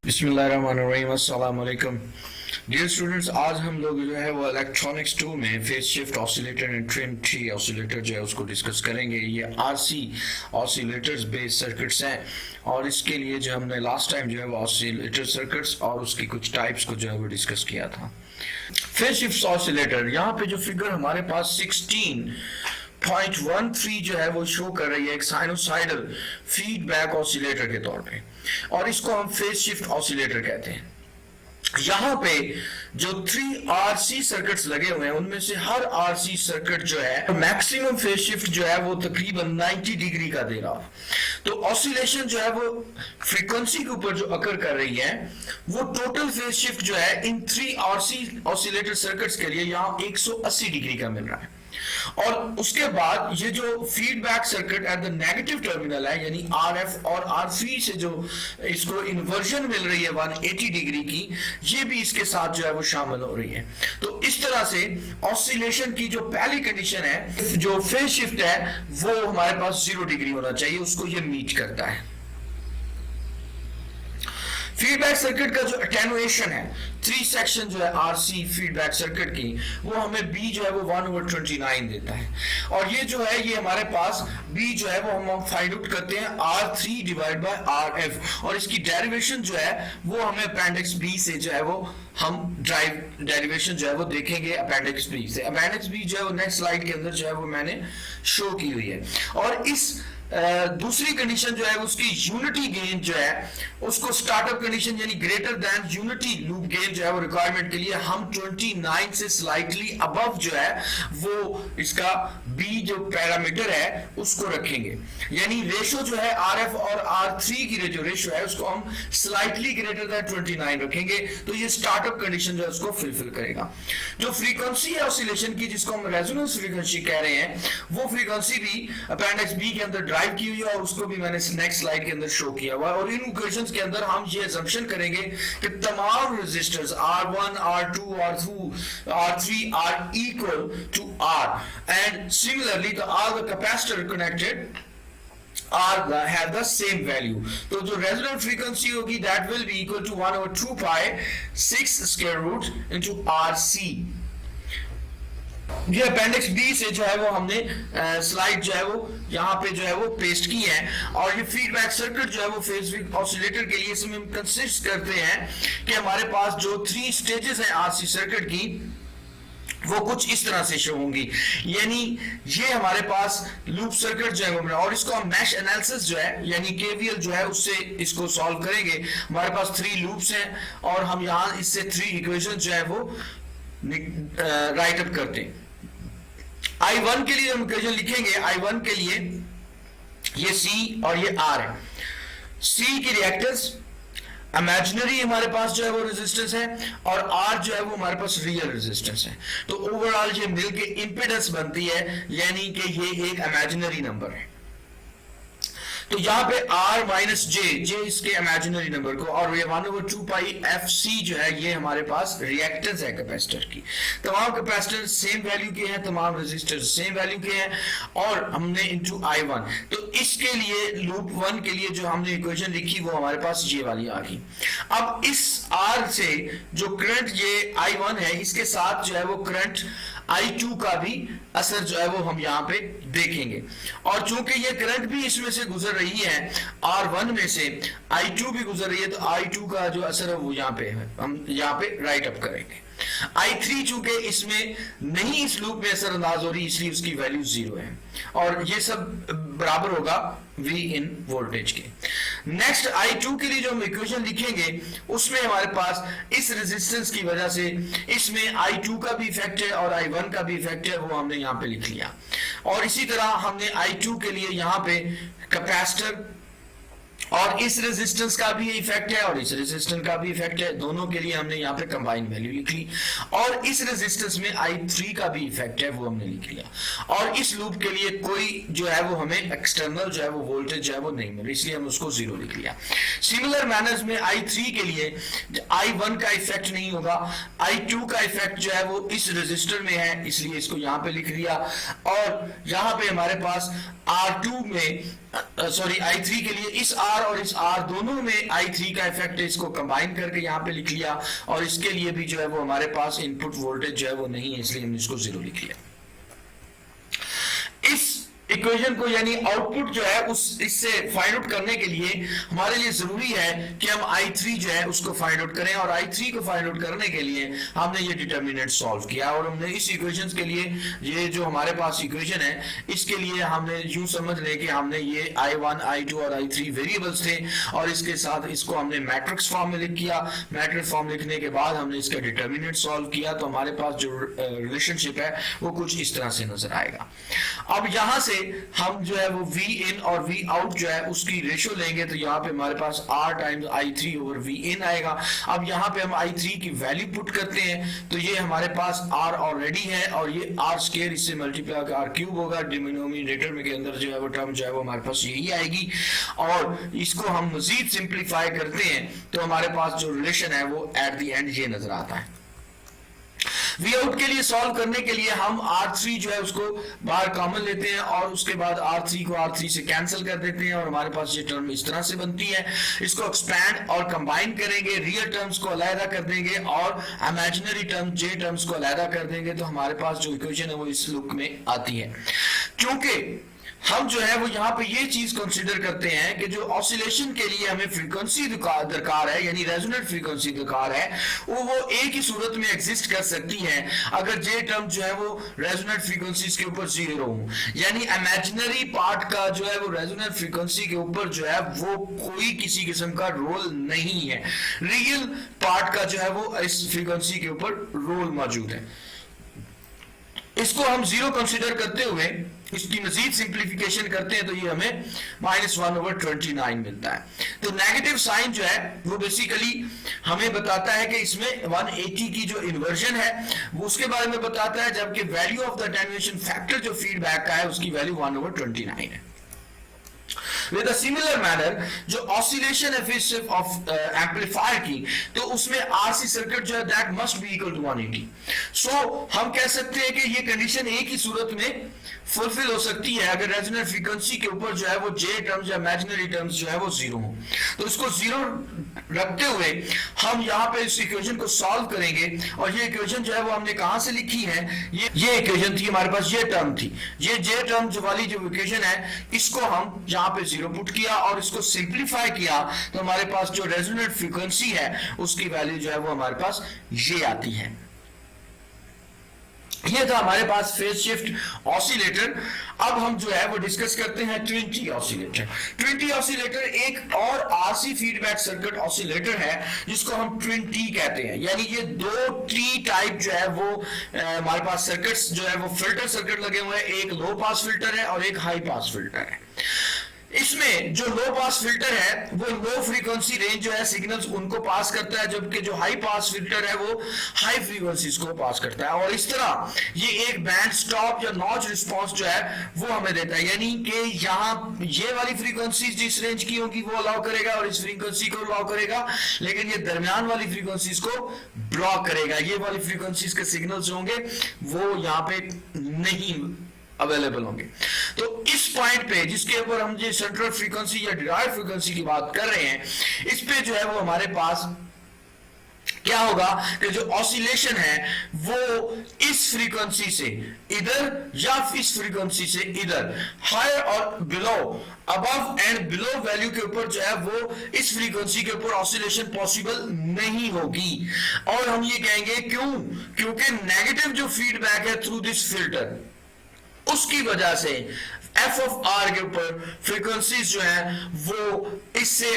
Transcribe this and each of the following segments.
बिस्मिल्लाहिर्रहमानिर्रहीम, अस्सलाम वालेकुम। डियर स्टूडेंट्स, आज हम लोग जो है वो इलेक्ट्रॉनिक्स 2 में phase shift oscillator and Trinity oscillator जो है उसको डिस्कस करेंगे। ये आरसी ऑसिलेटर्स बेस्ड सर्किट्स हैं और इसके लिए जो हमने लास्ट टाइम जो है वो ऑसिलेटर सर्किट्स और उसकी कुछ टाइप्स को जो है वो डिस्कस किया था। फेज शिफ्ट ऑसिलेटर, यहाँ पे जो फिगर हमारे पास 16.13 जो है वो शो कर रही है एक साइनोसाइडल फीडबैक ऑसिलेटर के तौर पे, और इसको हम फेज शिफ्ट ऑसिलेटर कहते हैं। यहां पे जो 3 आरसी सर्किट्स लगे हुए हैं उनमें से हर आरसी सर्किट जो है मैक्सिमम फेज शिफ्ट जो है वो तकरीबन 90 डिग्री का दे रहा। तो ऑसिलेशन जो है वो फ्रीक्वेंसी के ऊपर जो अकर कर रही है वो टोटल फेज शिफ्ट जो है इन 3 आरसी ऑसिलेटर सर्किट्स के लिए यहां 180 डिग्री का मिल रहा है। और उसके बाद ये जो feedback circuit at the negative terminal है, यानी आरएफ और आर3 से जो इसको इन्वर्जन मिल रही है 180 डिग्री की, ये भी इसके साथ जो है वो शामिल हो रही है। तो इस तरह से ऑसिलेशन की जो पहली कंडीशन है, जो फेज शिफ्ट है, वो हमारे पास 0 डिग्री होना चाहिए, उसको ये मीट करता है। फीडबैक सर्किट का जो अटेनुएशन है, 3 सेक्शन जो है आरसी फीडबैक सर्किट की, वो हमें बी जो है वो 1/29 देता है। और ये जो है ये हमारे पास बी जो है वो हम फाइंड आउट करते हैं R3 डिवाइड बाय RF, और इसकी डेरिवेशन जो है वो हमें अपेंडिक्स बी से जो है वो हम डेरिवेशन जो है वो देखेंगे अपेंडिक्स बी से। अपेंडिक्स बी जो है वो नेक्स्ट स्लाइड के अंदर जो है वो मैंने शो की हुई है। और इस दूसरी कंडीशन जो है उसकी यूनिटी गेन जो है उसको स्टार्टअप कंडीशन यानी greater than unity loop gain जो है वो रिक्वायरमेंट के लिए हम 29 से स्लाइटली अबव जो है वो इसका बी जो पैरामीटर है उसको रखेंगे। यानी रेशो जो है आरएफ और R3 की जो रेशो है उसको हम स्लाइटली ग्रेटर देन 29 रखेंगे, तो ये स्टार्टअप कंडीशन जो है उसको फुलफिल करेगा। जो फ्रीक्वेंसी है ऑसिलेशन की, जिसको हम रेजोनेंस फ्रीक्वेंसी कह रहे हैं, वो फ्रीक्वेंसी भी अपेंडिक्स बी के अंदर ड्राइव की हुई है और उसको भी मैंने नेक्स्ट स्लाइड के अंदर शो किया हुआ है। और इन इक्वेशंस के अंदर हम ये असम्पशन करेंगे कि तमाम resistors R1, R2, R3 are equal to R, and similarly all the capacitor connected have the same value. तो जो रेजोनेंट फ्रीक्वेंसी होगी that will be equal to 1/2 pi 6 square root into RC। ये appendix B से जो है वो हमने slide जो है वो यहाँ पे जो है वो पेस्ट की है। और ये फीडबैक सर्किट जो है वो फेज शिफ्ट ऑसिलेटर के लिए इसमें हम कंसिस्ट करते हैं कि हमारे पास जो 3 स्टेजेस हैं आरसी सर्किट की वो कुछ इस तरह से शो होंगी। यानी ये हमारे पास लूप सर्किट जो है वो, और इसको हम मैश एनालिसिस जो है यानी केवीएल जो है उससे इसको सॉल्व करेंगे। हमारे पास 3 लूप्स हैं और हम यहाँ इससे 3 इक्वेशन जो है वो राइट अप करते हैं। I1 के लिए हम इक्वेशन लिखेंगे। I1 के लिए ये C और ये R है। C की रिएक्टेंस इमेजिनरी हमारे पास जो है वो रेजिस्टेंस है और R जो है वो हमारे पास रियल रेजिस्टेंस है। तो ओवरऑल ये मिलके इंपेडेंस बनती है, यानी कि ये एक इमेजिनरी नंबर है। तो यहाँ पे R माइनस जे इसके इमेजिनरी नंबर को, और ये 1/2 पाई FC जो है ये हमारे पास रिएक्टेंस है कैपेसिटर की। तमाम कैपेसिटर सेम वैल्यू के हैं, तमाम रेजिस्टर सेम वैल्यू के हैं, और हमने इनटू I1। तो इसके लिए लूप 1 के लिए जो हमने इक्वेशन लिखी वो हमारे पास ये वाली आ गई। अब इस R से जो करंट ये I1 है, इसके साथ जो है वो करंट I2 का भी असर जो है वो हम यहाँ पे देखेंगे। और चूंकि ये करंट भी इसमें से गुजर रही है, R1 में से I2 भी गुजर रही है, तो I2 का जो असर है वो यहाँ पे है, हम यहाँ पे राइट अप करेंगे। I3 चूंकि इसमें नहीं इस लूप में असर अंदाज हो रही, इसलिए उसकी वैल्यू 0 है, और ये सब बराबर होगा V इन वोल्टेज के। नेक्स्ट I2 के लिए जो हम इक्वेशन लिखेंगे उसमें हमारे पास इस रेजिस्टेंस की वजह से इसमें I2 का भी इफेक्ट है और I1 का भी इफेक्ट है, वो हमने यहाँ पे लिख लिया। और इसी तरह हमने I2 के लिए यहाँ पे कैपेसिटर और इस रेजिस्टेंस का भी इफेक्ट है और इस रेजिस्टेंस का भी इफेक्ट है, दोनों के लिए हमने यहाँ पे कंबाइन वैल्यू लिख ली। और इस रेजिस्टेंस में I3 का भी इफेक्ट है, वो हमने लिख लिया। और इस लूप के लिए कोई जो है वो हमें एक्सटर्नल जो है वो वोल्टेज जो है वो नहीं मिला, इसलिए हम उसको 0 लिख लिया। सिमिलर मैनर्स में I3 के लिए I1 का इफेक्ट नहीं होगा, I2 का इफेक्ट जो है वो इस रेजिस्टर में है, इसलिए इसको यहाँ पे लिख लिया। और यहाँ पे हमारे पास R2 में I3 के लिए इस R आर और इस आर दोनों में I3 का इफेक्ट है, इसको कंबाइन करके यहाँ पे लिख लिया, और इसके लिए भी जो है वो हमारे पास इनपुट वोल्टेज जो है वो नहीं है, इसलिए हमने इसको 0 लिख लिया। इस इक्वेशन को यानी आउटपुट जो है उस इससे फाइंड आउट करने के लिए हमारे लिए जरूरी है कि हम I3 जो है उसको फाइंड आउट करें, और I3 को फाइंड आउट करने के लिए हमने ये डिटर्मिनेंट सॉल्व किया, और हमने इस इक्वेशंस के लिए ये जो हमारे पास इक्वेशन है इसके लिए हमने यूं समझ लें कि हमने ये I1 I2 और I3 वेरिएबल्स थे, और इसके साथ इसको हमने मैट्रिक्स फॉर्म में लिख किया। मैट्रिक्स फॉर्म लिखने के बाद हमने इसका डिटर्मिनेंट सॉल्व किया, तो हमारे पास जो रिलेशनशिप है वो कुछ इस तरह से नजर आएगा। अब यहां से हम जो है वो V in और V out जो है उसकी रेशियो लेंगे, तो यहाँ पे हमारे पास R times I3 over V in आएगा। अब यहाँ पे हम I3 की वैल्यू पुट करते हैं, तो ये हमारे पास R ऑलरेडी है, और ये R स्क्वायर इससे मल्टीप्लाई होकर R क्यूब होगा। डिनोमिनेटर में के अंदर जो है वो टर्म जो है वो हमारे पास यही आएगी, और इसको हम मजीद सिंप्लीफाई करते हैं तो हमारे पास जो रिलेशन है वो एट द एंड ये नजर आता है। V out के लिए सॉल्व करने के लिए हम R3 जो है उसको बाहर कॉमन लेते हैं, और उसके बाद R3 को R3 से कैंसिल कर देते हैं, और हमारे पास ये टर्म इस तरह से बनती है। इसको एक्सपैंड और कंबाइन करेंगे, रियल टर्म्स को अलग कर देंगे और इमेजिनरी टर्म J टर्म्स को अलग कर देंगे, तो हमारे पास जो इक्वेशन है वो इस लुक में आती है। क्योंकि हम जो है वो यहाँ पे ये चीज कंसीडर करते हैं कि जो ऑसिलेशन के लिए हमें फ्रीक्वेंसी दरकार है, यानी रेजोनेंट फ्रीक्वेंसी दरकार है, वो एक ही सूरत में एग्जिस्ट कर सकती है अगर जे टर्म जो है वो रेजोनेंट फ्रीक्वेंसीज के ऊपर 0 हो, यानी इमेजिनरी पार्ट का जो है वो रेजोनेंट फ्रीक्वेंसी के ऊपर जो है वो कोई किसी किस्म का रोल नहीं है, रियल पार्ट का जो है वो इस फ्रीक्वेंसी के ऊपर रोल मौजूद है। इसको हम 0 कंसीडर करते हुए इसकी मजीद सिंप्लीफिकेशन करते हैं, तो ये हमें -1/29 मिलता है। तो नेगेटिव साइन जो है वो बेसिकली हमें बताता है कि इसमें 180 की जो इन्वर्जन है वो उसके बारे में बताता है, जबकि value of the attenuation factor जो फीडबैक का है उसकी वैल्यू 1/29 है। With a similar manner, जो oscillation efficiency of amplifier की, तो उसमें RC सर्किट जो है that must be equal to 180। So हम कह सकते हैं कि ये कंडीशन एक ही सूरत में फुलफिल हो सकती है अगर रेजोनेंट फ्रीक्वेंसी के ऊपर जो है वो J टर्म्स या इमेजिनरी टर्म्स जो है वो 0 हो। तो इसको 0 रखते हुए हम यहाँ पे इस इक्वेशन को सॉल्व करेंगे, और ये इक्वेशन जो है वो हमने कहां से लिखी है, ये इक्वेशन थी हमारे पास, ये टर्म थी, ये J टर्म वाली जो इक्वेशन है इसको हम यहाँ पे 0 पुट किया और इसको सिंप्लीफाई किया, तो हमारे पास जो रेजोनेंट फ्रीक्वेंसी है उसकी वैल्यू जो है वो हमारे पास ये आती है। ये था हमारे पास फेज शिफ्ट ऑसिलेटर। अब हम जो है वो डिस्कस करते हैं ट्विन-टी ऑसिलेटर। ट्विन-टी ऑसिलेटर एक और आरसी फीडबैक सर्किट ऑसिलेटर है जिसको हम ट्विन-टी कहते हैं, यानी ये 2 टी टाइप जो है वो हमारे पास सर्किट्स जो है वो फिल्टर सर्किट लगे हुए हैं, एक लो पास फिल्टर है और एक हाई पास फिल्टर है। इसमें जो लो पास फिल्टर है वो लो फ्रीक्वेंसी रेंज जो है सिग्नल्स उनको पास करता है, जबकि जो हाई पास फिल्टर है वो हाई फ्रीक्वेंसीज को पास करता है, और इस तरह ये एक बैंड स्टॉप या नॉच रिस्पांस जो है वो हमें देता है, यानी कि यहाँ ये वाली फ्रीक्वेंसी जिस रेंज की होगी वो अलाउ करेगा और इस फ्रीक्वेंसी को अलाउ करेगा, लेकिन ये दरमियान वाली फ्रीक्वेंसीज को ब्लॉक करेगा। ये वाली फ्रीक्वेंसीज के सिग्नल्स होंगे वो यहाँ पे नहीं अवेलेबल होंगे। तो इस पॉइंट पे जिसके ऊपर हम ये सेंट्रल फ्रीक्वेंसी या डिराइव्ड फ्रीक्वेंसी की बात कर रहे हैं, इस पे जो है वो हमारे पास क्या होगा कि जो ऑसिलेशन है वो इस फ्रीक्वेंसी से इधर या इस फ्रीक्वेंसी से इधर, हायर और below, above and below value के ऊपर जो है वो इस फ्रीक्वेंसी के ऊपर ऑसिलेशन पॉसिबल नहीं होगी। और हम ये कहेंगे क्यों? क्योंकि नेगेटिव जो फीडबैक है थ्रू दिस फिल्टर, उसकी वजह से एफ ऑफ आर के ऊपर फ्रीक्वेंसीज जो है वो इससे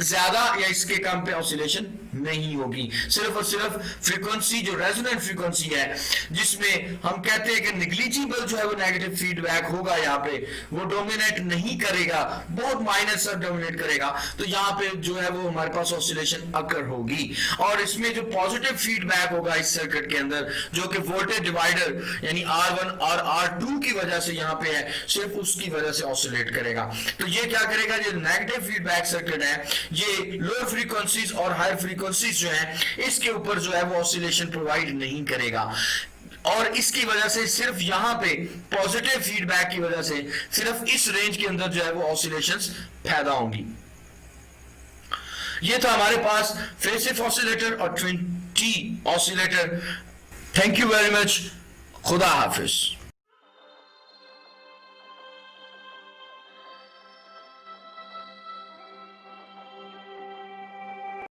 ज्यादा या इसके कम पे ऑसिलेशन नहीं होगी। सिर्फ और सिर्फ फ्रीक्वेंसी जो रेजोनेंट फ्रीक्वेंसी है जिसमें हम कहते हैं कि नेग्लिजिबल जो है वो नेगेटिव फीडबैक होगा, यहाँ पे वो डोमिनेट नहीं करेगा, बहुत माइनर सा डोमिनेट करेगा, तो यहाँ पे जो है वो हमारे पास ऑसिलेशन अकर होगी। और इसमें जो पॉजिटिव फीडबैक होगा इस सर्किट के अंदर जो कि वोल्टेज डिवाइडर यानी R1 और R2 की वजह से यहाँ पे है, सिर्फ उसकी वजह से ऑसिलेट करेगा। तो ये क्या करेगा, ये नेगेटिव फीडबैक सर्किट है, ये लो फ्रीक्वेंसीज और हाई फ्रीक्वेंसीज जो है इसके ऊपर जो है वो ऑसिलेशन प्रोवाइड नहीं करेगा, और इसकी वजह से सिर्फ यहां पे पॉजिटिव फीडबैक की वजह से सिर्फ इस रेंज के अंदर जो है वो ऑसिलेशंस पैदा होंगी। ये था हमारे पास फेज शिफ्ट ऑसिलेटर और 20 oscillator. Thank you very much. खुदा हाफिज।